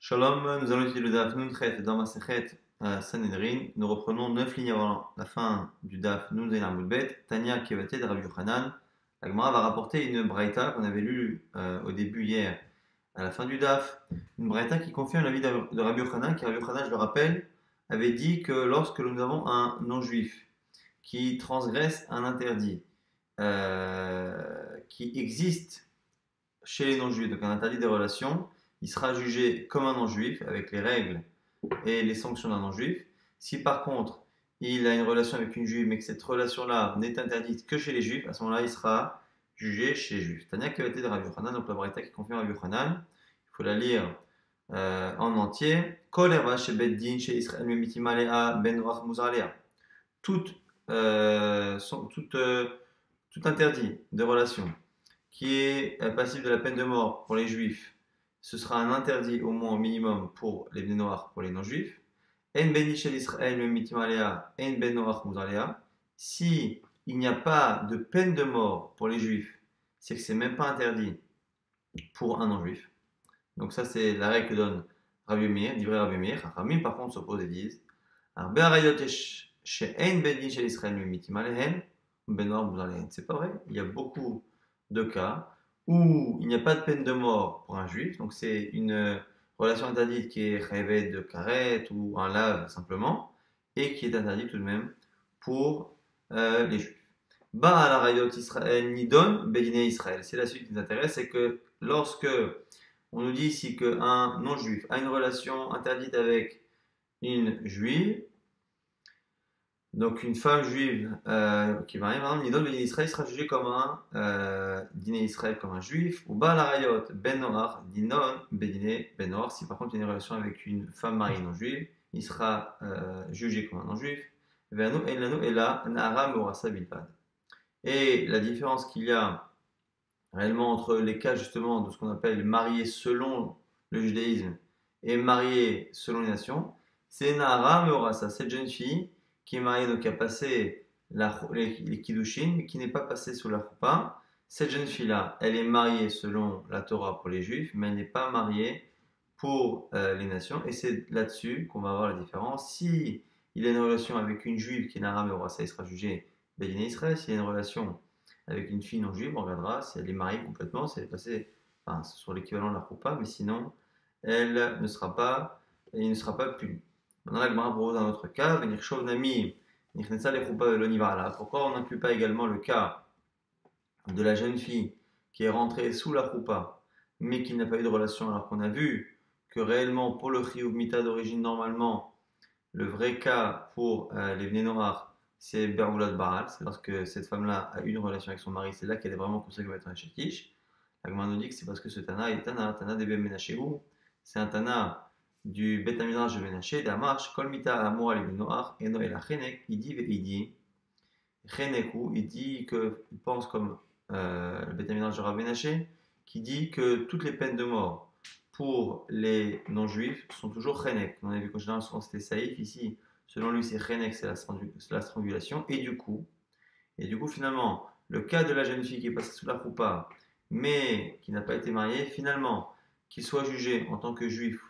Shalom, nous allons étudier le Daf Nunchet dans Masechet Sanhedrin. Nous reprenons 9 lignes avant la fin du Daf Nun Zayin Amud Bet. Tanya Kevate de Rabbi Yochanan. La Gemara va rapporter une braïta qu'on avait lue au début hier, à la fin du Daf. Une braïta qui confirme l'avis de Rabbi Yochanan, qui Rabbi Yochanan, je le rappelle, avait dit que lorsque nous avons un non-juif qui transgresse un interdit qui existe chez les non-juifs, donc un interdit des relations, il sera jugé comme un non-juif avec les règles et les sanctions d'un non-juif. Si par contre il a une relation avec une juive mais que cette relation-là n'est interdite que chez les juifs, à ce moment-là il sera jugé chez les juifs. Tania qui a été de Rabbi Yochanan, donc la braïta qui confirme Rabbi Yochanan, il faut la lire en entier. Kol erva chez Beddin chez Israël memitima lea ben noach muzar lea. Tout, tout interdit de relation qui est passible de la peine de mort pour les juifs, ce sera un interdit au moins au minimum pour les Bnei Noach, pour les non-juifs. En ben Ishel Israël memitim alea, en ben Noach muzalea. Si il n'y a pas de peine de mort pour les juifs, c'est que c'est même pas interdit pour un non-juif. Donc ça c'est la règle que donne Rabbi Meir, divrei Rabbi Meir. Ramim par contre s'opposent et disent Arbe arayot she'en ben Ishel Israël memitim alehem, ben Noach muzalea. C'est pas vrai. Il y a beaucoup de cas où il n'y a pas de peine de mort pour un juif, donc c'est une relation interdite qui est rêvée de karet ou un lave simplement, et qui est interdite tout de même pour les juifs. Ba al rayot Israël nidon bedine Israël. C'est la suite qui nous intéresse, c'est que lorsque on nous dit ici qu'un non-juif a une relation interdite avec une juive, donc une femme juive qui va marier, par exemple, Nidon ben Israël sera jugé comme un dîner Israël comme un juif, ou Baal Arayot ben Noach, Dinon ben ben Noach. Si par contre il y a une relation avec une femme mariée non juive, il sera jugé comme un non juif. Ve'anu en lanu ela na'ara meorasa bilbad. Et la différence qu'il y a réellement entre les cas justement de ce qu'on appelle marié selon le judaïsme et marié selon les nations, c'est na'ara meorasa, cette jeune fille qui est mariée, donc qui a passé les Kiddushin, mais qui n'est pas passée sous la Choupa. Cette jeune fille-là, elle est mariée selon la Torah pour les Juifs, mais elle n'est pas mariée pour les nations. Et c'est là-dessus qu'on va voir la différence. Si il a une relation avec une juive qui est n'ara meora, ça il sera jugé Bédiné Israël. S'il a une relation avec une fille non juive, on regardera si elle est mariée complètement, si elle est passée sur l'équivalent de la Choupa, mais sinon, elle ne sera pas, il ne sera pas puni. Maintenant, la Gemara propose un autre cas. Venir chauve nami, pourquoi on n'inclut pas également le cas de la jeune fille qui est rentrée sous la choupa, mais qui n'a pas eu de relation, alors qu'on a vu que réellement, pour le chiyuv mita d'origine, normalement, le vrai cas pour les Bnei Noach, c'est Be'ulat Baal, c'est lorsque cette femme-là a eu une relation avec son mari, c'est là qu'elle est vraiment considérée comme étant un shetish. La Gemara nous dit que c'est parce que ce Tana est Tana de Ben Menashehu, c'est un Tana du Bet Midrash de Menaché, d'Amarch, Kol Mita Amour al Noach, Eno El Chenek, il dit Cheneku, il dit que, il pense comme le Bet Midrash de Rav Menaché, qui dit que toutes les peines de mort pour les non-juifs sont toujours Chenek. On a vu qu'en général, souvent c'était Saïf, ici, selon lui, c'est Chenek, c'est la strangulation, et du coup, finalement, le cas de la jeune fille qui est passée sous la choupa, mais qui n'a pas été mariée, finalement, qu'il soit jugé en tant que juif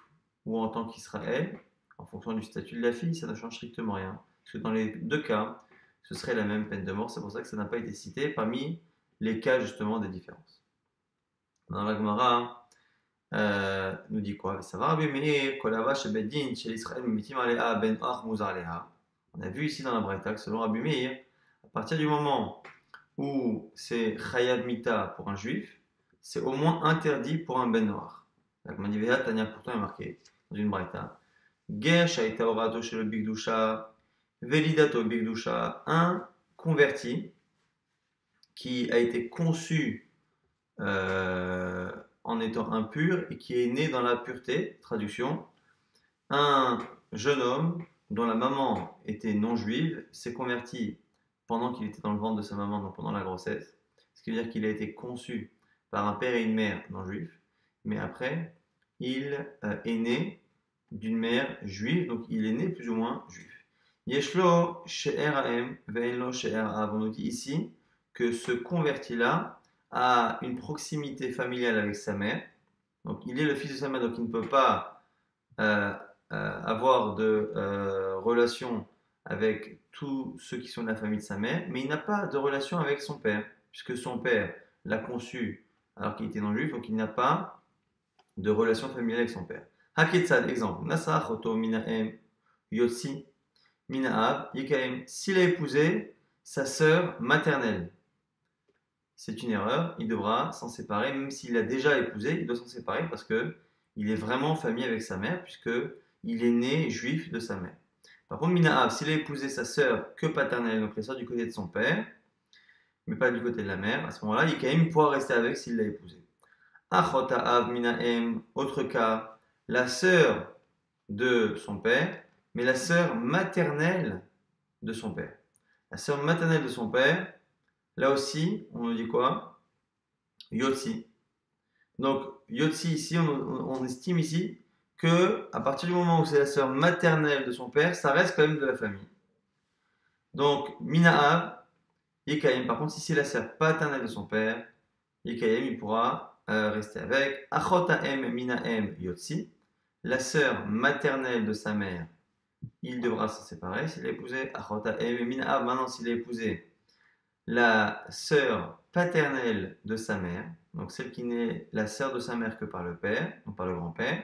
ou en tant qu'Israël, en fonction du statut de la fille, ça ne change strictement rien. Parce que dans les deux cas, ce serait la même peine de mort. C'est pour ça que ça n'a pas été cité parmi les cas justement des différences. Dans la Gemara, nous dit quoi? Ça va, Rabbi Meir, Kolava Shebeddin, chez l'Israël, Mitim Alea, Ben Ach Muzar Alea. On a vu ici dans la Braïta que selon Rabbi Meir, à partir du moment où c'est Chayad Mita pour un juif, c'est au moins interdit pour un Ben Noach. La Gemara dit, Tania pourtant est marqué dans une braïta. Gesh a été orato chez le Bigdusha, Velidato Bigdusha, un converti qui a été conçu en étant impur et qui est né dans la pureté, traduction, un jeune homme dont la maman était non juive s'est converti pendant qu'il était dans le ventre de sa maman, donc pendant la grossesse, ce qui veut dire qu'il a été conçu par un père et une mère non juifs, mais après, il est né d'une mère juive, donc il est né plus ou moins juif. Yeshlo she'er ve'enlo she'er. On nous dit ici que ce converti-là a une proximité familiale avec sa mère, donc il est le fils de sa mère, donc il ne peut pas euh, avoir de relations avec tous ceux qui sont de la famille de sa mère, mais il n'a pas de relation avec son père, puisque son père l'a conçu alors qu'il était non-juif, donc il n'a pas de relation familiale avec son père. Haketsad, exemple, Nasa Choto Minaem Yotsi Minaab Yekaem. S'il a épousé sa sœur maternelle, c'est une erreur, il devra s'en séparer, même s'il a déjà épousé, il doit s'en séparer parce que il est vraiment en famille avec sa mère, puisque il est né juif de sa mère. Par contre, Minaab, s'il a épousé sa sœur que paternelle, donc la sœur du côté de son père, mais pas du côté de la mère, à ce moment-là, il pourra rester avec s'il l'a épousé. Achot Av Minaem, autre cas, la sœur de son père, mais la sœur maternelle de son père. La sœur maternelle de son père, là aussi, on nous dit quoi? Yotzi. Donc, Yotzi, ici, on estime ici que à partir du moment où c'est la sœur maternelle de son père, ça reste quand même de la famille. Donc, Mina'ab, Yekayem. Par contre, si c'est la sœur paternelle de son père, Yekayem, il pourra rester avec. Achotaem Mina'em Yotzi. La sœur maternelle de sa mère, il devra se séparer s'il a épousé. Achotaem Mina'ab. Maintenant, s'il a épousé la sœur paternelle de sa mère, donc celle qui n'est la sœur de sa mère que par le père, non par le grand-père.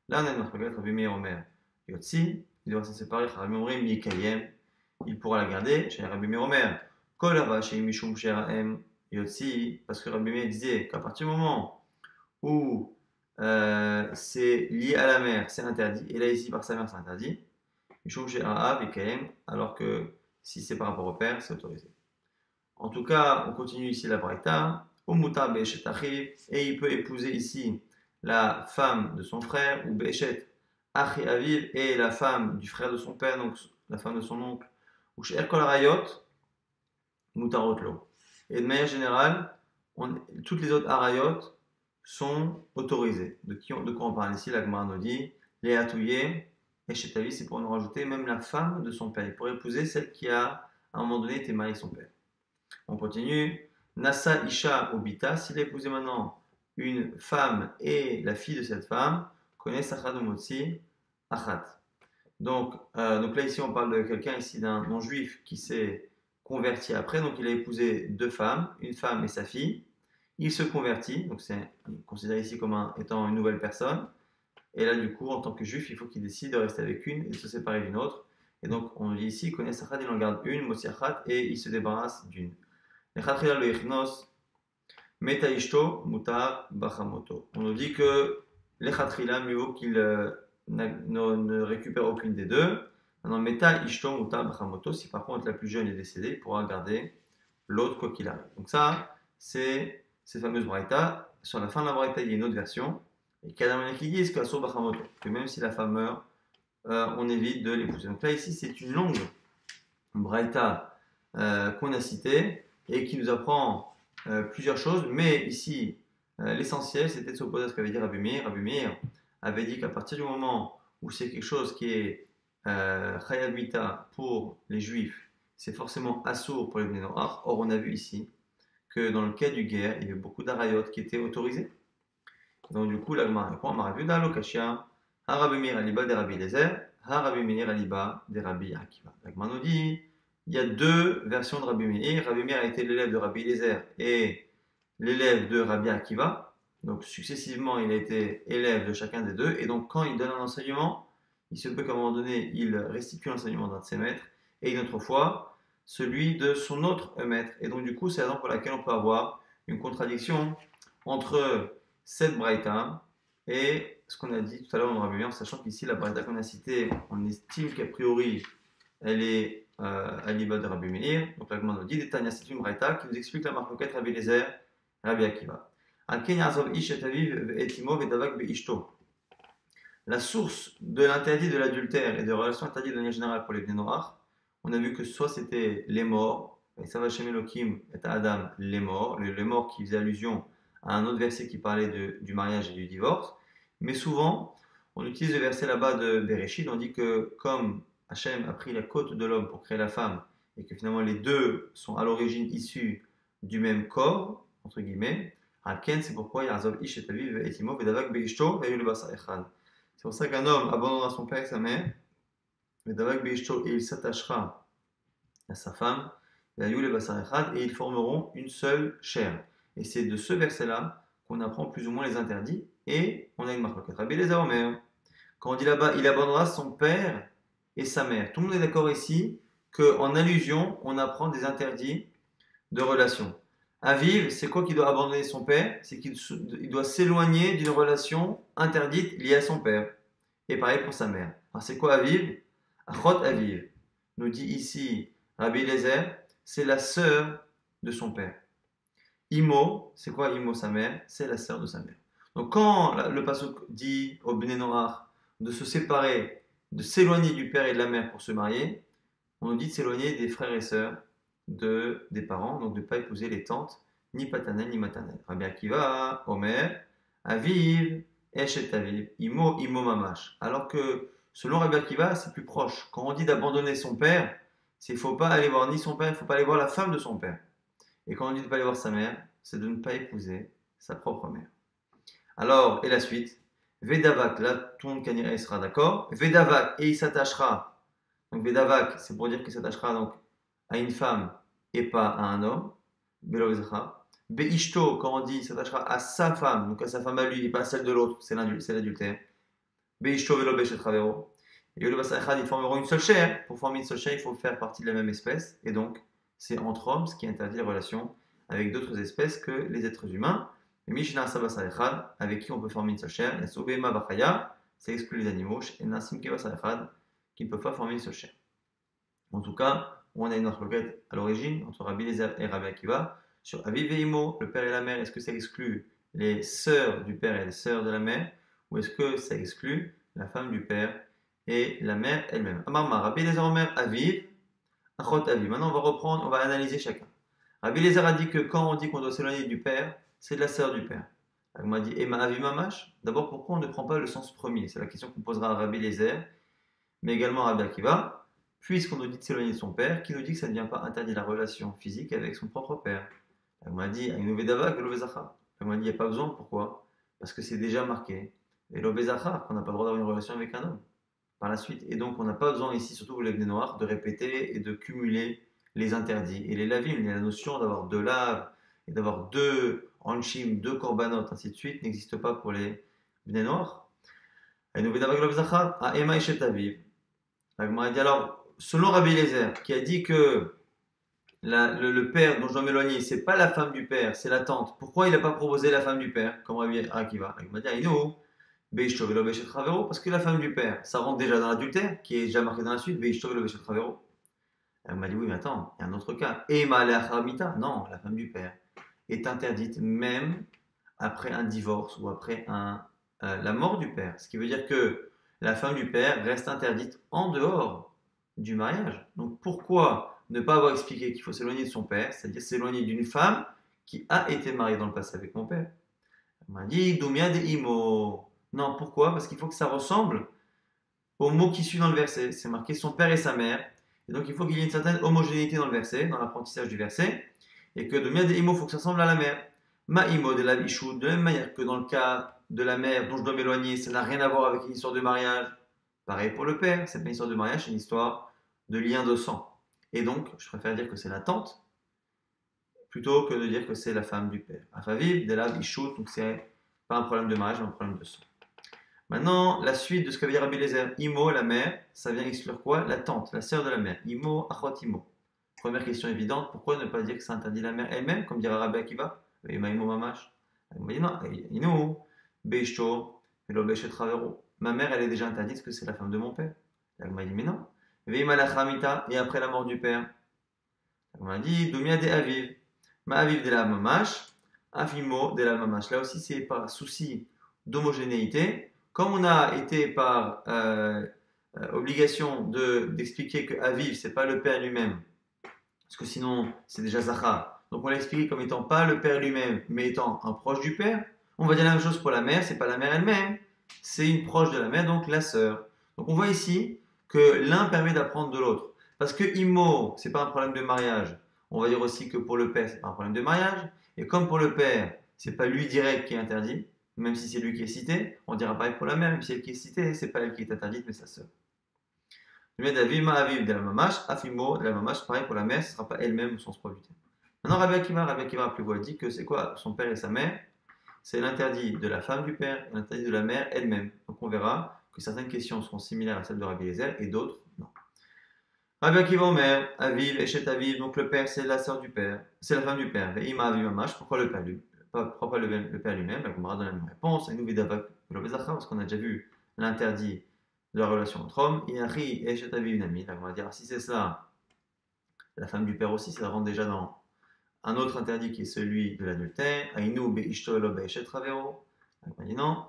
Là, on a notre regret, Rabbi Meir Omer Yotzi, il devra s'en séparer, Rabbi Meir Mikayem, il pourra la garder chez Rabbi Meir Omer. Kolava chez Mishum Sheraem Yotzi, parce que Rabbi Meir disait qu'à partir du moment où c'est lié à la mère, c'est interdit, et là ici par sa mère, c'est interdit. Mishum Sheraem Mikayem, alors que si c'est par rapport au père, c'est autorisé. En tout cas, on continue ici la Braïta. Et il peut épouser ici la femme de son frère, ou Beshet Achi Aviv, et la femme du frère de son père, donc la femme de son oncle, ou She'er Kol Arayot, Mutarot Lo. Et de manière générale, toutes les autres Arayot sont autorisées. De quoi on parle ici? La Gemara nous dit les Atouye et Shetavi, c'est pour nous rajouter même la femme de son père. Il pourrait épouser celle qui a, à un moment donné, été mariée avec son père. On continue. Nasa Isha Obita, s'il a épousé maintenant une femme et la fille de cette femme, connaît Sachad Motsi Achat. Donc là, ici, on parle de quelqu'un ici d'un non-juif qui s'est converti après. Donc, il a épousé deux femmes, une femme et sa fille. Il se convertit, donc c'est considéré ici comme étant une nouvelle personne. Et là, du coup, en tant que juif, il faut qu'il décide de rester avec une et de se séparer d'une autre. Et donc, on dit ici, il connaît Sachad, il en garde une, Motsi Achat, et il se débarrasse d'une. On nous dit que l'Echatrila, mieux vaut qu'il ne récupère aucune des deux. Maintenant, Meta Ishto Muta Bachamoto, si par contre la plus jeune est décédée, il pourra garder l'autre quoi qu'il arrive. Donc ça, c'est cette fameuse Braïta. Sur la fin de la Braïta, il y a une autre version. Et Kadamane qui dit que même si la femme meurt, on évite de l'épouser. Donc là, ici, c'est une longue Braïta qu'on a citée et qui nous apprend plusieurs choses, mais ici, l'essentiel, c'était de s'opposer à ce qu'avait dit Rabbi Meir. Rabbi Meir avait dit qu'à partir du moment où c'est quelque chose qui est Chayab Mita pour les Juifs, c'est forcément assourd pour les Bnei Noach. Or, on a vu ici que dans le cas du guerre, il y avait beaucoup d'arayot qui étaient autorisés. Donc, du coup, l'Agma répond, on a vu dans l'Okashia, Rabbi Meir aliba de Rabbi Lezer, Rabbi Meir aliba de Rabbi Akiva. L'Agma nous dit, il y a deux versions de Rabbi Meir. Rabbi Meir a été l'élève de Rabbi Eliezer et l'élève de Rabbi Akiva. Donc successivement, il a été élève de chacun des deux. Et donc quand il donne un enseignement, il se peut qu'à un moment donné, il restitue l'enseignement d'un de ses maîtres et une autre fois, celui de son autre maître. Et donc du coup, c'est la raison pour laquelle on peut avoir une contradiction entre cette braïta et ce qu'on a dit tout à l'heure dans Rabbi Meir, sachant qu'ici, la braïta qu'on a citée, on estime qu'a priori, elle est à l'Iba de Rabbi Meir. Donc la Gemara nous dit, Tanya, c'est une braïta qui nous explique la marquette Rabbi Eliezer, Rabbi Akiva. La source de l'interdit de l'adultère et de relations interdites de manière générale pour les Bnei Noach, on a vu que soit c'était les morts, et ça va chez Elohim et à Adam, les morts qui faisait allusion à un autre verset qui parlait du mariage et du divorce, mais souvent on utilise le verset là-bas de Bereshit, on dit que comme Hachem a pris la côte de l'homme pour créer la femme et que finalement les deux sont à l'origine issus du même corps, entre guillemets, c'est pourquoi c'est C'est pour ça qu'un homme abandonnera son père et sa mère, mais d'avec Beishto, et il s'attachera à sa femme, et ils formeront une seule chair. Et c'est de ce verset-là qu'on apprend plus ou moins les interdits, et on a une marque. Rabbi Eliezer Omer, quand on dit là-bas, il abandonnera son père et sa mère. Tout le monde est d'accord ici qu'en allusion, on apprend des interdits de relation. Aviv, c'est quoi qu'il doit abandonner son père? C'est qu'il doit s'éloigner d'une relation interdite liée à son père. Et pareil pour sa mère. Alors c'est quoi Aviv? Achot Aviv, nous dit ici Rabbi Eliezer, c'est la sœur de son père. Imo, c'est quoi Imo, sa mère? C'est la sœur de sa mère. Donc quand le pasuk dit au Bnei Noach de se séparer, de s'éloigner du père et de la mère pour se marier, on nous dit de s'éloigner des frères et sœurs des parents, donc de ne pas épouser les tantes, ni paternelles ni maternelles. Rabbi Akiva, Omer, Aviv, Eshet Aviv, Imo, Imo Mamash. Alors que selon Rabbi Akiva, c'est plus proche. Quand on dit d'abandonner son père, c'est qu'il ne faut pas aller voir ni son père, il ne faut pas aller voir la femme de son père. Et quand on dit de ne pas aller voir sa mère, c'est de ne pas épouser sa propre mère. Alors, et la suite, Vedavak, là tout le monde sera d'accord. Vedavak, et il s'attachera. Donc Vedavak, c'est pour dire qu'il s'attachera donc à une femme et pas à un homme. Beishto, quand on dit il s'attachera à sa femme, donc à sa femme à lui et pas à celle de l'autre, c'est l'adultère. Beishto velo beshet ravero. Et le basachad, ils formeront une seule chair. Pour former une seule chair, il faut faire partie de la même espèce. Et donc, c'est entre hommes, ce qui interdit les relations avec d'autres espèces que les êtres humains. Mais Mishnah Sabasa Echad, avec qui on peut former une seule chair, Yasobema Bachaya, ça exclut les animaux, et Nasim Kevasa Echad, qui ne peuvent pas former une seule chair. En tout cas, on a une autre requête à l'origine entre Rabbi Eliezer et Rabbi Akiva sur Aviv et Imo, le père et la mère. Est-ce que ça exclut les sœurs du père et les sœurs de la mère, ou est-ce que ça exclut la femme du père et la mère elle-même? Amarma, Rabbi Eliezer Omer, Aviv, Achot Aviv. Maintenant, on va reprendre, on va analyser chacun. Rabbi Eliezer a dit que quand on dit qu'on doit s'éloigner du père, c'est de la sœur du père. On m'a dit Ema Aviv Mamash. D'abord, pourquoi on ne prend pas le sens premier? C'est la question qu'on posera à Rabbi Eliezer, mais également à Rabbi Akiva. Puisqu'on nous dit de s'éloigner de son père, qui nous dit que ça ne vient pas interdire la relation physique avec son propre père. On m'a dit, on m'a dit, il n'y a pas besoin, pourquoi? Parce que c'est déjà marqué. Et l'obezacha, qu'on n'a pas le droit d'avoir une relation avec un homme, par la suite. Et donc, on n'a pas besoin ici, surtout pour les Bnei Noach, de répéter et de cumuler les interdits. Et les lavim, il y a la notion d'avoir deux laves et d'avoir deux anshim, deux korbanot, ainsi de suite, n'existe pas pour les Bnei Noach. Et nous, alors, selon Rabbi Eliezer, qui a dit que le père dont je dois m'éloigner, c'est pas la femme du père, c'est la tante. Pourquoi il n'a pas proposé la femme du père, comme Rabbi Akiva? Il m'a dit, parce que la femme du père, ça rentre déjà dans l'adultère, qui est déjà marqué dans la suite. Elle m'a dit, oui, mais attends, il y a un autre cas. Non, la femme du père est interdite même après un divorce ou après la mort du père. Ce qui veut dire que la femme du père reste interdite en dehors du mariage. Donc pourquoi ne pas avoir expliqué qu'il faut s'éloigner de son père, c'est-à-dire s'éloigner d'une femme qui a été mariée dans le passé avec mon père? Elle m'a dit Doumia de Imo. Non, pourquoi? Parce qu'il faut que ça ressemble au mot qui suit dans le verset. C'est marqué son père et sa mère. Et donc il faut qu'il y ait une certaine homogénéité dans le verset, dans l'apprentissage du verset, et que Doumia de Imo, il faut que ça ressemble à la mère. Ma Imo de la Bichou, de la même manière que dans le cas de la mère dont je dois m'éloigner, ça n'a rien à voir avec une histoire de mariage. Pareil pour le père, c'est pas une histoire de mariage, c'est une histoire de lien de sang. Et donc, je préfère dire que c'est la tante plutôt que de dire que c'est la femme du père. Afaviv, de la bichout, donc c'est pas un problème de mariage, mais un problème de sang. Maintenant, la suite de ce qu'avait dit Rabbi Eliezer, Imo, la mère, ça vient exclure quoi? La tante, la sœur de la mère. Imo, achot Imo. Première question évidente, pourquoi ne pas dire que ça interdit la mère elle-même, comme dira Rabbi Akiva? Imo mamash. Il m'a dit non, Ino, beishto, velo beshet ravero. Ma mère, elle est déjà interdite parce que c'est la femme de mon père. Elle m'a dit mais non. Et après la mort du père, on m'a dit Domia de Aviv, Ma Aviv de la Mamash, Afimo de la Mamash. Là aussi, c'est par souci d'homogénéité. Comme on a été par obligation d'expliquer que Aviv, c'est pas le père lui-même, parce que sinon, c'est déjà Zachar. Donc on l'a expliqué comme étant pas le père lui-même, mais étant un proche du père. On va dire la même chose pour la mère, c'est pas la mère elle-même, c'est une proche de la mère, donc la sœur. Donc on voit ici que l'un permet d'apprendre de l'autre. Parce que Imo, c'est pas un problème de mariage. On va dire aussi que pour le père, c'est pas un problème de mariage. Et comme pour le père, c'est pas lui direct qui est interdit, même si c'est lui qui est cité, on dira pareil pour la mère, même si elle qui est citée, c'est pas elle qui est interdite, mais sa sœur. Avima aviv de la mamash, afimo de la mamash, pareil pour la mère, ce ne sera pas elle-même au sens propre du terme. Maintenant, Rabbi Akiva, rappelez-vous, dit que c'est quoi son père et sa mère? C'est l'interdit de la femme du père et l'interdit de la mère elle-même. Donc on verra que certaines questions seront similaires à celles de Rabbi Eliezer et d'autres non. Rabbi Akiva Omer, Aviv, Eshet Aviv, donc le père c'est la sœur du père, c'est la femme du père. Ve'ima aviv mamash, pourquoi le père lui, pourquoi le père lui-même? La Gemara donne la même réponse. Et nous vidavak parce qu'on a déjà vu l'interdit de la relation entre hommes. Inachi, Eshet Aviv Nami, la Gemara dire si c'est cela, la femme du père aussi, ça rentre déjà dans un autre interdit qui est celui de l'adultère. Aïnou be'ishto elo be'eshet ravero. La Gemara dit non.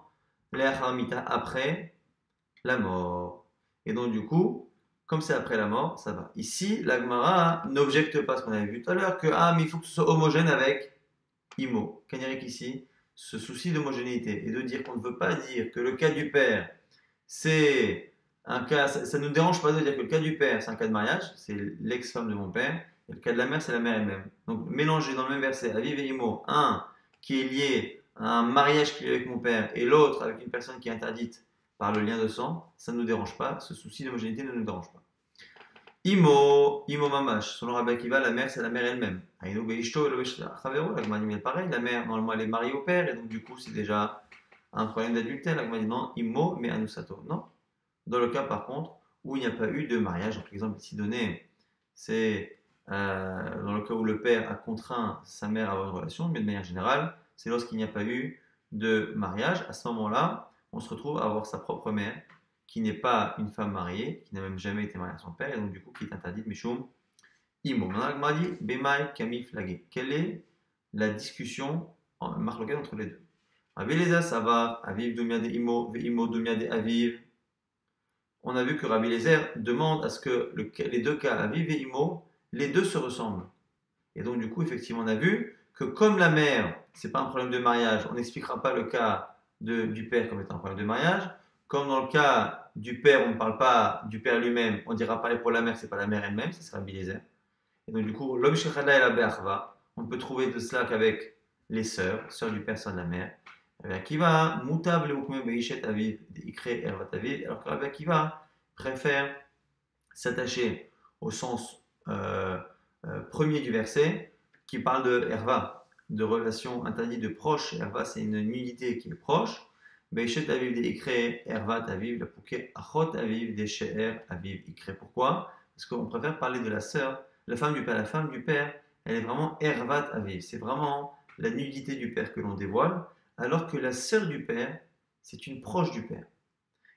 Le'achamita, après la mort. Et donc du coup, comme c'est après la mort, ça va. Ici, la Gemara n'objecte pas ce qu'on avait vu tout à l'heure, que mais il faut que ce soit homogène avec Imo. Kanirek ici, ce souci d'homogénéité et de dire qu'on ne veut pas dire que le cas du père, c'est un cas, ça ne nous dérange pas de dire que le cas du père, c'est un cas de mariage, c'est l'ex-femme de mon père, et le cas de la mère, c'est la mère elle-même. Donc mélanger dans le même verset Aviv et Imo, un qui est lié à un mariage qui est avec mon père et l'autre avec une personne qui est interdite par le lien de sang, ça ne nous dérange pas, ce souci d'homogénéité ne nous dérange pas. Imo mamash, selon Rabbi Akiva, la mère c'est la mère elle-même. Aïnou beishto elo chavero, la Gemara dit pareil, la mère normalement elle est mariée au père et donc du coup c'est déjà un problème d'adultère. La Gemara dit non, imo mais anusato, non. Dans le cas par contre où il n'y a pas eu de mariage, par exemple ici donné, c'est dans le cas où le père a contraint sa mère à avoir une relation, mais de manière générale, c'est lorsqu'il n'y a pas eu de mariage. À ce moment-là, on se retrouve à avoir sa propre mère qui n'est pas une femme mariée, qui n'a même jamais été mariée à son père, et donc du coup qui est interdite Mishum Imo. Maintenant, la dit Bemai Kami Flagé. Quelle est la discussion marloquette entre les deux? Rabbi Eliezer, ça va, Aviv Domia de Imo, Ve Imo Domia de Aviv. On a vu que Rabbi Eliezer demande à ce que les deux cas, Aviv et Imo, les deux se ressemblent. Et donc du coup, effectivement, on a vu que comme la mère, c'est pas un problème de mariage, on n'expliquera pas le cas du père comme étant un problème de mariage. Comme dans le cas du père, on ne parle pas du père lui-même, on dira pareil pour la mère, c'est pas la mère elle-même, ça sera Rabbi Eliezer. Et donc du coup, l'homme shechada et la be'achva, on peut trouver de cela qu'avec les sœurs du père, sœurs de la mère. Rabbi Akiva, mutav leukme beishet aviv, ikre ervat aviv, alors que Rabbi Akiva préfère s'attacher au sens premier du verset qui parle de erva, de relation interdite de proche. Erva, c'est une nudité qui est proche. Beishet aviv de ikre ervat aviv, la pouké achot aviv de she'er aviv ikre. Pourquoi? Parce qu'on préfère parler de la sœur, la femme du père. La femme du père, elle est vraiment ervat aviv. C'est vraiment la nudité du père que l'on dévoile, alors que la sœur du père, c'est une proche du père.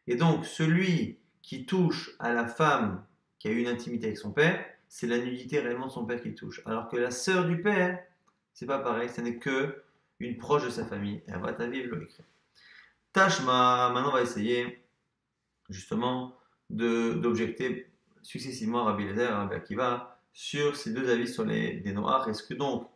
Et donc, celui qui touche à la femme qui a eu une intimité avec son père, c'est la nudité réellement de son père qui touche. Alors que la sœur du père, c'est pas pareil, ce n'est que une proche de sa famille. Ervat aviv lo ikre. Tashma, maintenant on va essayer justement d'objecter successivement Rabbi Eliezer et Rabbi Akiva sur ces deux avis sur des noirs. Est-ce que donc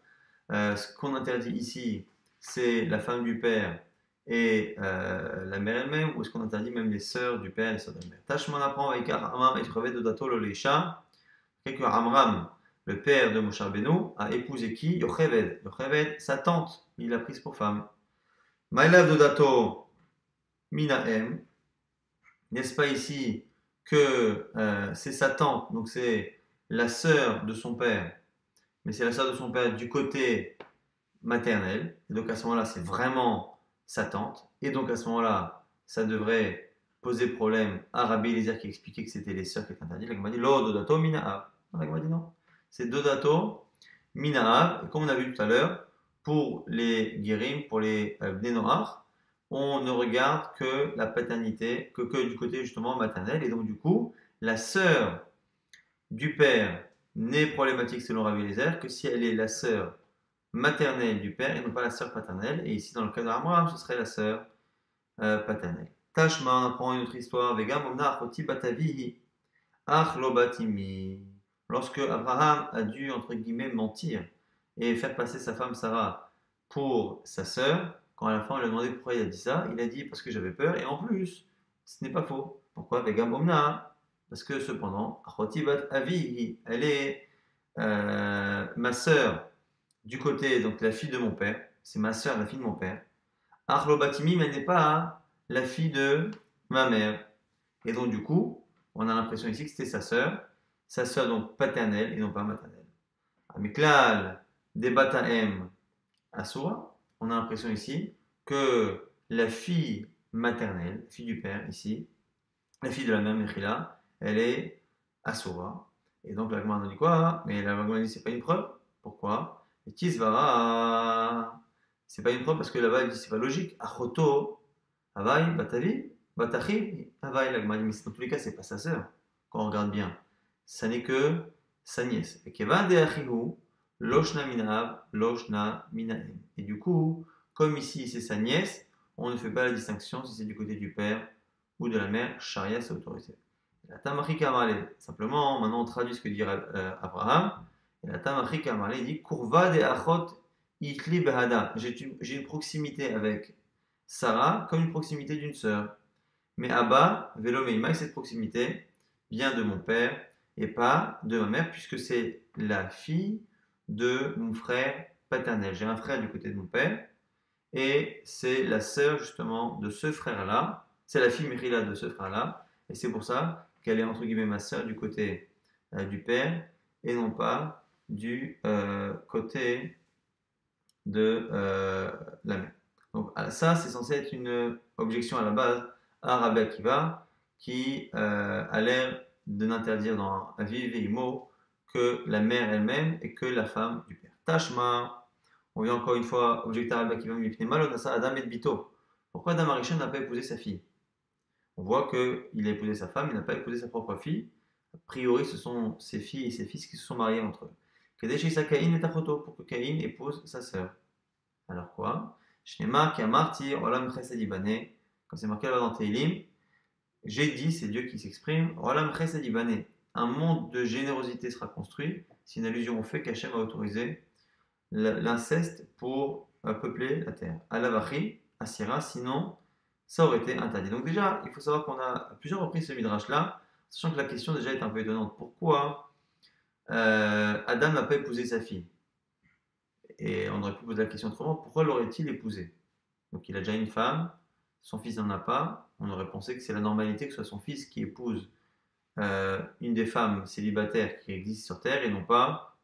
ce qu'on interdit ici c'est la femme du père et la mère elle-même, ou est-ce qu'on interdit même les sœurs du père et les sœurs de la mère? Tashma on apprend avec Amram et Chrevet de Dato Loleisha que Amram, le père de Moshe Rabbeinu, a épousé qui? Yocheved. Yocheved, sa tante, il l'a prise pour femme. Maïlav de Dato Minahem, n'est-ce pas ici que c'est sa tante, donc c'est la sœur de son père, mais c'est la sœur de son père du côté maternel, et donc à ce moment-là c'est vraiment sa tante, et donc à ce moment-là ça devrait poser problème à Rabbi Eliezer qui expliquait que c'était les sœurs qui étaient interdites. La Gemara dit Lo dodato mina'av. La Gemara dit non, c'est dodato mina'av, et comme on a vu tout à l'heure, pour les guérim, pour les bnei noach, on ne regarde que la paternité, que du côté justement maternel. Et donc du coup, la sœur du père n'est problématique selon Rabbi Eliezer que si elle est la sœur maternelle du père et non pas la sœur paternelle. Et ici, dans le cas d'Abraham, ce serait la sœur paternelle. Tashma, on apprend une autre histoire. Vegam omna achoti batavihi ach lo batimi. Lorsque Abraham a dû, entre guillemets, mentir et faire passer sa femme Sarah pour sa sœur, quand à la fin on lui a demandé pourquoi il a dit ça, il a dit parce que j'avais peur, et en plus, ce n'est pas faux. Pourquoi? Vegam omna, parce que cependant, achoti bat avihi, elle est ma sœur du côté, donc la fille de mon père, c'est ma sœur, la fille de mon père. Achlo Batimi, mais elle n'est pas la fille de ma mère. Et donc, du coup, on a l'impression ici que c'était sa sœur donc paternelle et non pas maternelle. Amiklal, des Bataem Asura, on a l'impression ici que la fille maternelle, fille du père ici, la fille de la mère Mechila, elle est Asura. Et donc la Gemara nous dit quoi? Mais la Gemara dit c'est pas une preuve. Pourquoi? Et Tisvara, c'est pas une preuve parce que là-bas il dit c'est pas logique. Achoto, Havai, Batavi, Batachi, Havai, la Gemara dit mais dans tous les cas c'est pas sa sœur. Quand on regarde bien, ça n'est que sa nièce. Et Kevan de Achihu, Loshna Minav, Loshna Minahem. Et du coup, comme ici c'est sa nièce, on ne fait pas la distinction si c'est du côté du père ou de la mère. Sharia c'est autorisé. La Tamari Kamale, simplement, maintenant on traduit ce que dit Abraham. Et la Tamari Kamale dit Kurva de Achot Itli Behada. J'ai une proximité avec Sarah comme une proximité d'une sœur. Mais Abba, Velo Meimai, cette proximité vient de mon père et pas de ma mère, puisque c'est la fille de mon frère paternel. J'ai un frère du côté de mon père, et c'est la sœur justement de ce frère-là, c'est la fille Mérila de ce frère-là, et c'est pour ça qu'elle est entre guillemets ma sœur du côté du père, et non pas du côté de la mère. Donc ça, c'est censé être une objection à la base à Rabbi Akiva, qui a l'air de n'interdire dans Aviv et Imo que la mère elle-même et que la femme du père. Tashma, on vient encore une fois objecter à Rabbi Akiva, mais malonasa Adam et Bito. Pourquoi Adam Arishon n'a pas épousé sa fille? On voit qu'il a épousé sa femme, il n'a pas épousé sa propre fille. A priori, ce sont ses filles et ses fils qui se sont mariés entre eux. Kadesh Isa Caïn est à photo pour que Caïn épouse sa sœur. Alors quoi? Shnema Kamarti Olam Chesed Ibane, quand c'est marqué là dans Teilim, j'ai dit, c'est Dieu qui s'exprime, Olam Chesed Ibane, un monde de générosité sera construit. C'est une allusion au fait qu'Hachem a autorisé l'inceste pour peupler la terre. Alavachi, Asira, sinon ça aurait été interdit. Donc déjà, il faut savoir qu'on a à plusieurs reprises ce midrash-là, sachant que la question déjà est un peu étonnante. Pourquoi Adam n'a pas épousé sa fille? Et on aurait pu poser la question autrement, pourquoi l'aurait-il épousé? Donc il a déjà une femme, son fils n'en a pas, on aurait pensé que c'est la normalité que ce soit son fils qui épouse une des femmes célibataires qui existent sur Terre et non pas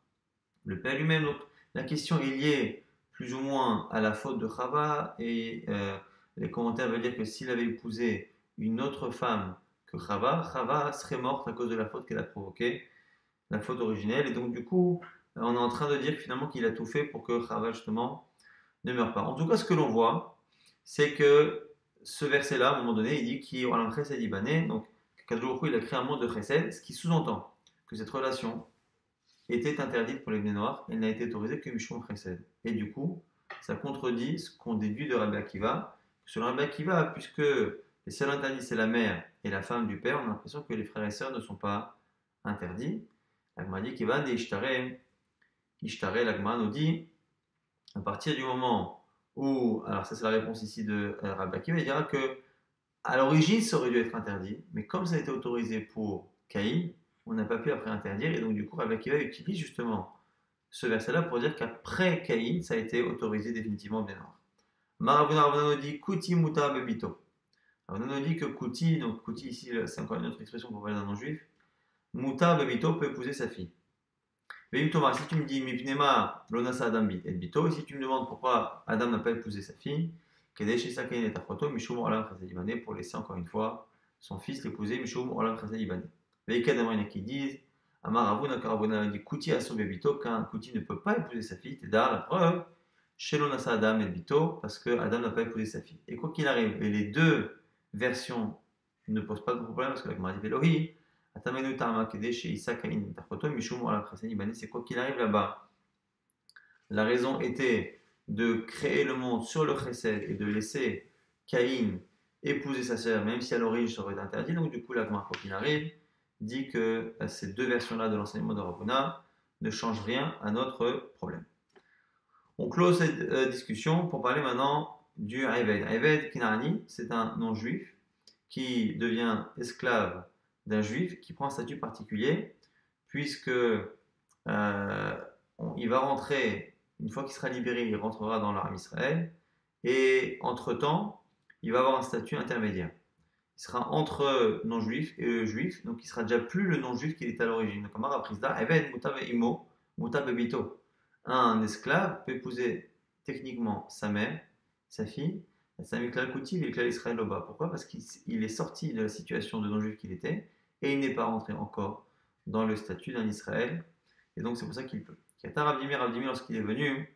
le père lui-même. Donc la question est liée plus ou moins à la faute de Chava et les commentaires veulent dire que s'il avait épousé une autre femme que Chava serait morte à cause de la faute qu'elle a provoquée, la faute originelle. Et donc du coup, on est en train de dire finalement qu'il a tout fait pour que Chava justement ne meure pas. En tout cas, ce que l'on voit, c'est que ce verset-là, à un moment donné, il dit qu'il aura l'impression d'Ibané, donc Kadjoukou, il a créé un monde de chesed, ce qui sous-entend que cette relation était interdite pour les Bnei Noirs, elle n'a été autorisée que Mishum chesed. Et du coup, ça contredit ce qu'on déduit de Rabbi Akiva. Selon Rabbi Akiva, puisque les seuls interdits, c'est la mère et la femme du père, on a l'impression que les frères et sœurs ne sont pas interdits. L'Agma dit qu'il va des Ishtare, l'Agma nous dit, à partir du moment où, alors ça c'est la réponse ici de Rabbi Akiva, il dira que à l'origine ça aurait dû être interdit, mais comme ça a été autorisé pour Caïn, on n'a pas pu après interdire, et donc du coup Rabbi Akiva utilise justement ce verset-là pour dire qu'après Caïn, ça a été autorisé définitivement bien avant. Maravuna nous dit Kuti muta bebito. On nous dit que Kuti, donc Kuti ici c'est encore une autre expression pour parler d'un non-juif, muta bebito peut épouser sa fille. Si tu me dis Mipnema Lonasa Adam et Bito, et si tu me demandes pourquoi Adam n'a pas épousé sa fille, Kedesh Sakain et Afroto, Mishum Olam Chesed Ibane, pour laisser encore une fois son fils l'épouser, Mishum Olam Chesed Ibane. Veikad Amrina qui disent Amar Avuna Karabona dit Kuti Aso Bebito, qu'un Kuti ne peut pas épouser sa fille, Tédar, la preuve, chez Lonasa Adam et Bito, parce que Adam n'a pas épousé sa fille. Et quoi qu'il arrive, et les deux versions ne posent pas de problème, parce que la Gemara dit Velohi, c'est quoi qu'il arrive là-bas. La raison était de créer le monde sur le chesed et de laisser Caïn épouser sa sœur, même si à l'origine ça aurait été interdit. Donc du coup, la Gemara, quoi qu'il arrive, dit que ces deux versions-là de l'enseignement de Ravuna ne changent rien à notre problème. On close cette discussion pour parler maintenant du Eved. Eved Kinani, c'est un non-juif qui devient esclave d'un juif qui prend un statut particulier, puisque il va rentrer, une fois qu'il sera libéré, il rentrera dans l'armée Israël, Et entre-temps, il va avoir un statut intermédiaire. Il sera entre non-juif et juif, donc il sera déjà plus le non-juif qu'il était à l'origine. Donc, Amar Aprisda, Even Mutav Imo, Mutav Bito. Un esclave peut épouser techniquement sa mère, sa fille, sa Miklal Kouti, Miklal Israël Oba. Pourquoi? Parce qu'il est sorti de la situation de non-juif qu'il était et il n'est pas rentré encore dans le statut d'un Israël. Et donc, c'est pour ça qu'il peut. Kata Rabdimi, lorsqu'il est venu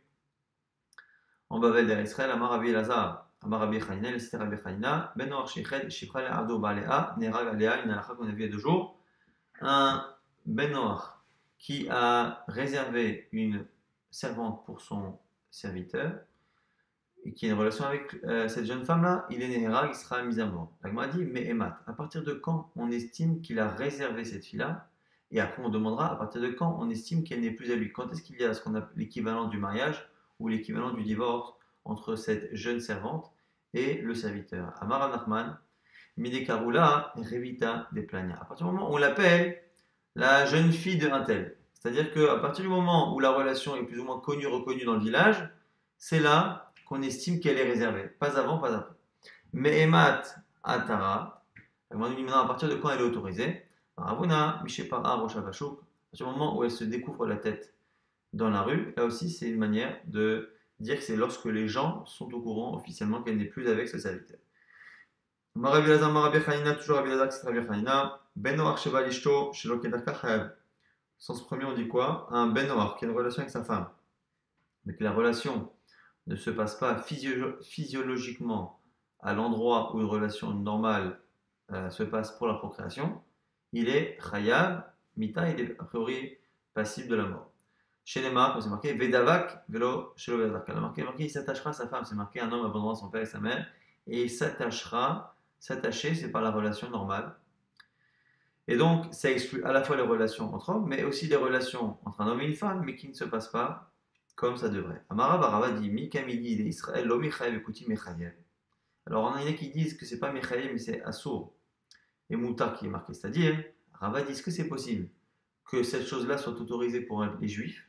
en Babel d'Israël, Amar Rabbi Elazar. Amar Rabbi Chanina, il cité Rabbi Chanina, Ben Noach Shifra Le'ado Balea, Nerag Alea, une halakha qu'on a vu il y a 2 jours. Un Ben Noach qui a réservé une servante pour son serviteur et qui a une relation avec cette jeune femme-là, il est Nerag, il sera mis à mort. La Gemara dit, mais Emat, à partir de quand on estime qu'il a réservé cette fille-là? Et après on demandera à partir de quand on estime qu'elle n'est plus à lui. Quand est-ce qu'il y a ce qu'on appelle l'équivalent du mariage ou l'équivalent du divorce entre cette jeune servante et le serviteur. Amar Nachman, Midekarula, Revita de Plania. À partir du moment où on l'appelle la jeune fille de un tel. C'est-à-dire qu'à partir du moment où la relation est plus ou moins connue, reconnue dans le village, c'est là qu'on estime qu'elle est réservée. Pas avant, pas après. Mais Emat Atara, maintenant à partir de quand elle est autorisée, Ravuna, Mishepara, Roshavashuk, à partir du moment où elle se découvre la tête dans la rue, là aussi c'est une manière de dire que c'est lorsque les gens sont au courant officiellement qu'elle n'est plus avec ce serviteur. Marabi Lazar, Marabi Chanina, toujours Rabbi Lazar, c'est Rabbi Chanina. Ben Noach Sheba Lishto, Shelo Kedaka Chayav. Sens premier, on dit quoi? Un Ben Noach qui a une relation avec sa femme, mais que la relation ne se passe pas physiologiquement à l'endroit où une relation normale se passe pour la procréation, il est Chayav, Mita, il est a priori passible de la mort. Chez les marques, c'est marqué Vedavak, Velo, Shelo Vedavak. Marqué, il s'attachera à sa femme, c'est marqué un homme abandonnera son père et sa mère, et il s'attachera. S'attacher, c'est par la relation normale. Et donc, ça exclut à la fois les relations entre hommes, mais aussi les relations entre un homme et une femme, mais qui ne se passent pas comme ça devrait. Amara Barava dit Mikamidi de Israël, lo Michael, écoutez Michael. Alors, on en a qui disent que c'est pas Michael, mais c'est Assour et Mouta qui est marqué. C'est-à-dire, Rava dit est-ce que c'est possible que cette chose-là soit autorisée pour les juifs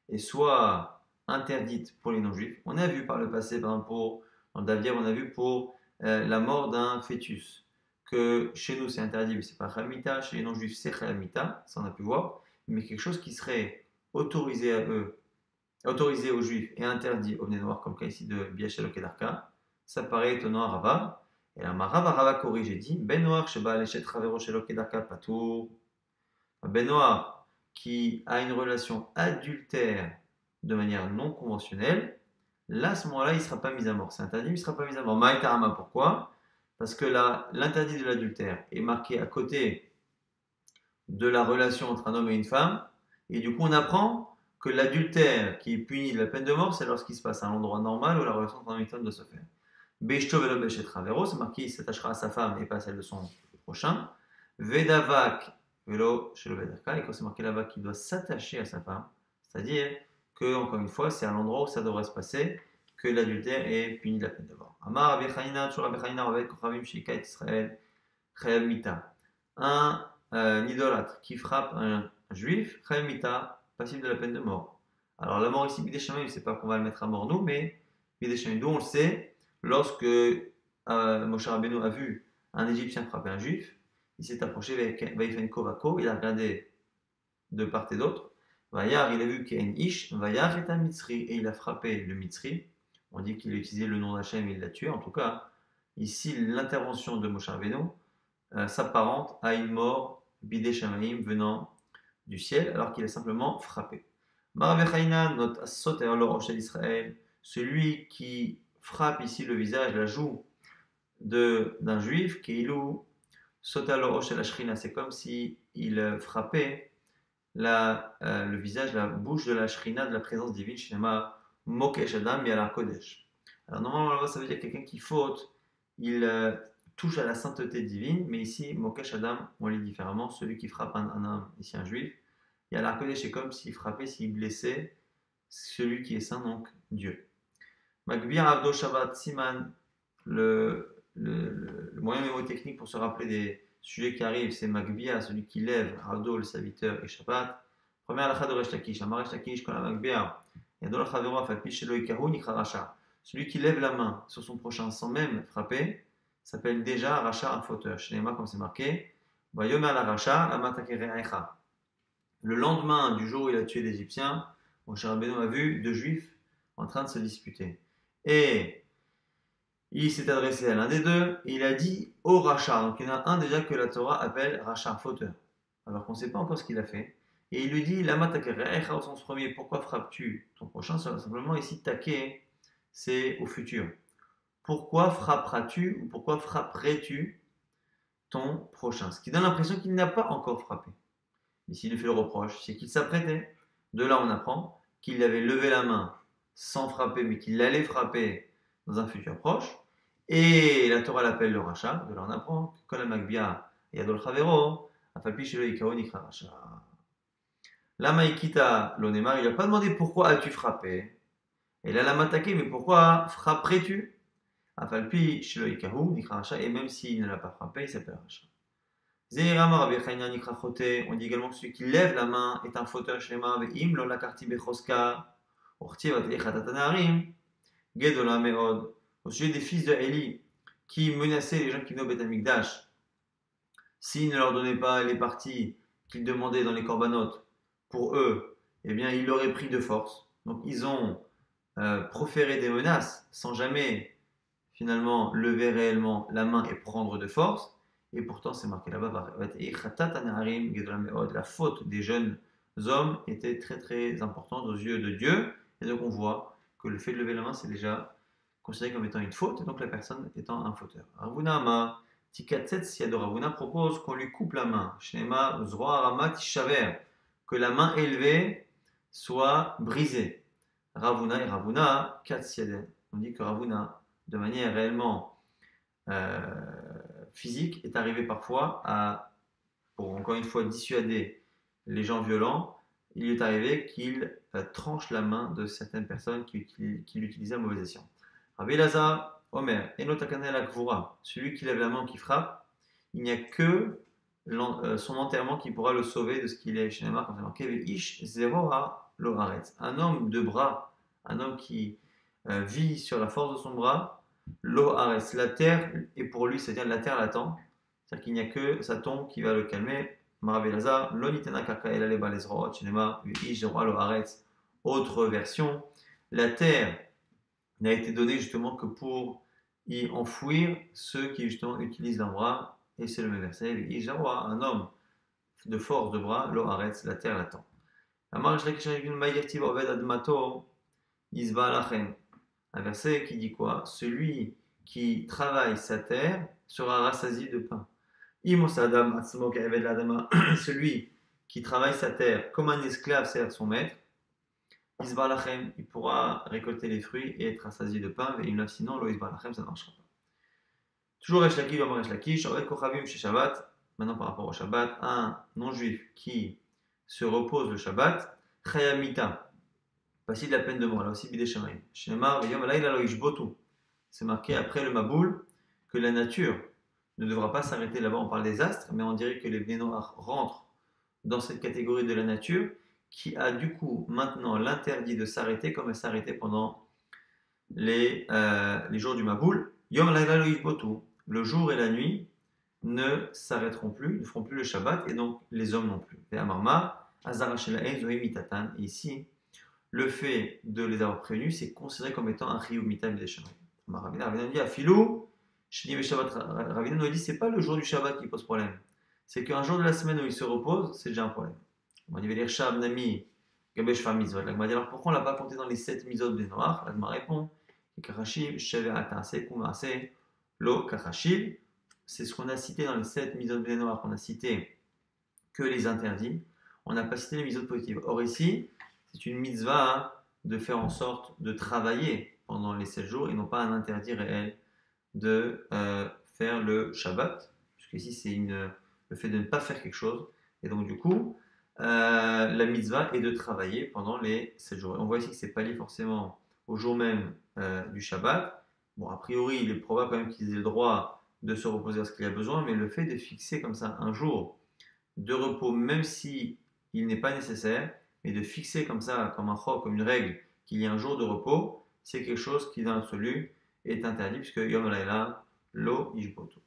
et soit interdite pour les non-juifs? On a vu par le passé, par exemple, dans Davier, on a vu pour la mort d'un fœtus, que chez nous c'est interdit, mais c'est pas Khamita, chez les non-juifs c'est Khamita, ça on a pu voir, mais quelque chose qui serait autorisé à eux, autorisé aux juifs et interdit aux nez noirs, comme le cas ici de Biachel au Kedarka, ça paraît étonnant à Rava. Et là, Rava corrige et dit Ben Noir, Sheba Alechet Ravero Shelo Kedarka Patour. Ben Noir qui a une relation adultère de manière non conventionnelle, là, à ce moment-là, il ne sera pas mis à mort. C'est interdit, mais il ne sera pas mis à mort. Maïtarama, pourquoi? Parce que l'interdit de l'adultère est marqué à côté de la relation entre un homme et une femme. Et du coup, on apprend que l'adultère qui est puni de la peine de mort, c'est lorsqu'il se passe à l'endroit normal où la relation entre un homme et une femme doit se faire. Beshto velo beshet ravero, c'est marqué il s'attachera à sa femme et pas à celle de son prochain. Vedavak velo shelo vedarka, et quand c'est marqué là-bas qu'il doit s'attacher à sa femme, c'est-à-dire que, encore une fois, c'est à l'endroit où ça devrait se passer que l'adultère est puni de la peine de mort. Amar Rabbi Chanina, toujours Rabbi Chanina, Rabbi Kochavim, Sheikat Israël, Chayav Mita. Un idolâtre qui frappe un juif, Chayav Mita, passible de la peine de mort. Alors la mort ici, Bidei Shamayim, c'est pas qu'on va le mettre à mort nous, mais Bidei Shamayim, d'où on le sait, lorsque Moshe Rabbeinu a vu un Égyptien frapper un juif, il s'est approché avec Vaïfen Kovako, il a regardé de part et d'autre. Vayar, il a vu qu'il y a une ish, Vayar est un mitzri, et il a frappé le mitzri. On dit qu'il a utilisé le nom d'Hachem et il l'a tué. En tout cas, ici, l'intervention de Moshe Rabbeinu s'apparente à une mort bidei shamayim venant du ciel, alors qu'il a simplement frappé. Maravechaïna, notre assot et rochel d'Israël, celui qui frappe ici le visage, la joue d'un juif, Keilou, sota lo rochel ashrina, c'est comme si il frappait le visage, la bouche de la shrina, de la présence divine, Shinema Mokesh Adam Yala Kodesh. Alors normalement, ça veut dire quelqu'un qui faute, il touche à la sainteté divine, mais ici, Mokesh Adam, on lit différemment, celui qui frappe un homme, ici un juif, Yala Kodesh, c'est comme s'il frappait, s'il blessait celui qui est saint, donc Dieu. Magbir Avdo Shabbat Siman, le moyen mémotechnique pour se rappeler des sujets qui arrivent, c'est Magbia, celui qui lève, Avdo, le serviteur, et Shabbat. Première halakha de Resh Lakish, Amar Resh Lakish, quand la Magbia, Yadol Chavero, Falpi Shelo Ikahu, Nikha Racha. Celui qui lève la main sur son prochain sans même frapper s'appelle déjà rachat, un fauteur. Chez les mains, comme c'est marqué, Vayomer la rachat, la. Le lendemain du jour où il a tué l'Égyptien, Moshe Rabbeinu a vu deux juifs en train de se disputer. Et il s'est adressé à l'un des deux et il a dit au rachat. Donc il y en a un déjà que la Torah appelle rachat, fauteur. Alors qu'on ne sait pas encore ce qu'il a fait. Et il lui dit, lama takerecha au sens premier, pourquoi frappes-tu ton prochain? Simplement ici, taquer, c'est au futur. Pourquoi frapperas-tu ou pourquoi frapperais-tu ton prochain? Ce qui donne l'impression qu'il n'a pas encore frappé. Ici, il lui fait le reproche, c'est qu'il s'apprêtait. De là, on apprend qu'il avait levé la main sans frapper, mais qu'il allait frapper dans un futur proche. Et la Torah l'appelle le rachat. De là, on apprend que Kol Magbia Yadol Chavero, Afalpi Shelo Ikao Nikra Racha. La Maïkita Lonemar, il n'a pas demandé pourquoi as-tu frappé. Et là, la m'attaqué, mais pourquoi frapperais-tu? Afalpi Shelo Ikao Nikra Racha. Et même s'il ne l'a pas frappé, il s'appelle rachat. On dit également que celui qui lève la main est un fauteur chez les mains. Au sujet des fils de Eli qui menaçaient les gens qui venaient au Beth Amikdash, s'ils ne leur donnaient pas les parties qu'ils demandaient dans les corbanotes pour eux, eh bien ils l'auraient pris de force. Donc ils ont proféré des menaces sans jamais finalement lever réellement la main et prendre de force. Et pourtant, c'est marqué là-bas, la faute des jeunes hommes était très très importante aux yeux de Dieu. Et donc on voit que le fait de lever la main, c'est déjà considéré comme étant une faute, et donc la personne étant un fauteur. Ravuna Ama, Tikatset Siado, Ravuna propose qu'on lui coupe la main. Shnema Zroa Rama Tishaver, que la main élevée soit brisée. Ravuna et Ravuna, Katsiaden. On dit que Ravuna, de manière réellement physique, est arrivé parfois pour encore une fois dissuader les gens violents, il est arrivé qu'il tranche la main de certaines personnes qui l'utilisaient à mauvais escient. Rabbi Elazar, Omer, Enotakane la Kvura, celui qui lève la main qui frappe, il n'y a que son enterrement qui pourra le sauver de ce qu'il est chez Neymar, comme c'est marqué, Ish Zerora Loharetz, un homme de bras, un homme qui vit sur la force de son bras, Loharetz, la terre est pour lui, c'est-à-dire la terre l'attend, c'est-à-dire qu'il n'y a que sa tombe qui va le calmer. Rabbi Elazar, Lonitena Kakaela Leba Lezroot, Shinema, Ish Zerora Loharetz, autre version, la terre n'a été donnée justement que pour y enfouir ceux qui justement utilisent leurs bras, et c'est le même verset, Ijawa, un homme de force de bras, lo arrête, la terre l'attend. Un verset qui dit quoi? Celui qui travaille sa terre sera rassasié de pain. Celui qui travaille sa terre comme un esclave sert son maître, il pourra récolter les fruits et être rassasié de pain, et sinon, ça ne marchera pas. Toujours Resh Lakish, Resh Lakish, Kochavim chez Shabbat. Maintenant, par rapport au Shabbat, un non-juif qui se repose le Shabbat, Chayamita, passible de la peine de mort, là aussi Bidei Shamayim. Shnemar, Veyom Alayla Lo Ishbotu. C'est marqué après le Maboul que la nature ne devra pas s'arrêter là-bas. On parle des astres, mais on dirait que les Bnei Noach rentrent dans cette catégorie de la nature qui a du coup maintenant l'interdit de s'arrêter comme elle s'arrêtait pendant les jours du Maboul. Yom Laila Lo Ishbotu. Le jour et la nuit ne s'arrêteront plus, ne feront plus le Shabbat, et donc les hommes non plus. Et Amarma, Azara Shelaen, Zoé Mitatan. Et ici, le fait de les avoir prévenus, c'est considéré comme étant un Chiyuv Mitam des Shabbat. Ravina dit à Filou, Shni ve Shabbat. Ravina nous dit, c'est pas le jour du Shabbat qui pose problème. C'est qu'un jour de la semaine où il se repose, c'est déjà un problème. On va dire Shab Nami, Gabesh Far Mitzvot. L'Agma dit alors pourquoi on l'a pas compté dans les 7 mitzvot de Noach? L'Agma répond, Karashim, Sheve Atase, Kumase, Lo Kachashil, c'est ce qu'on a cité dans les 7 mitzvot de Noach, on a cité que les interdits, on n'a pas cité les mitzvot positives. Or ici, c'est une mitzvah de faire en sorte de travailler pendant les 7 jours et non pas un interdit réel de faire le Shabbat, puisque ici c'est le fait de ne pas faire quelque chose, et donc du coup, la mitzvah est de travailler pendant les 7 jours. Et on voit ici que c'est pas lié forcément au jour même du Shabbat. Bon, a priori, il est probable quand même qu'ils aient le droit de se reposer lorsqu'il y a besoin, mais le fait de fixer comme ça un jour de repos, même si il n'est pas nécessaire, mais de fixer comme ça, comme un chok, comme une règle, qu'il y a un jour de repos, c'est quelque chose qui dans l'absolu est interdit puisque Yom Laila lo Ishbotu.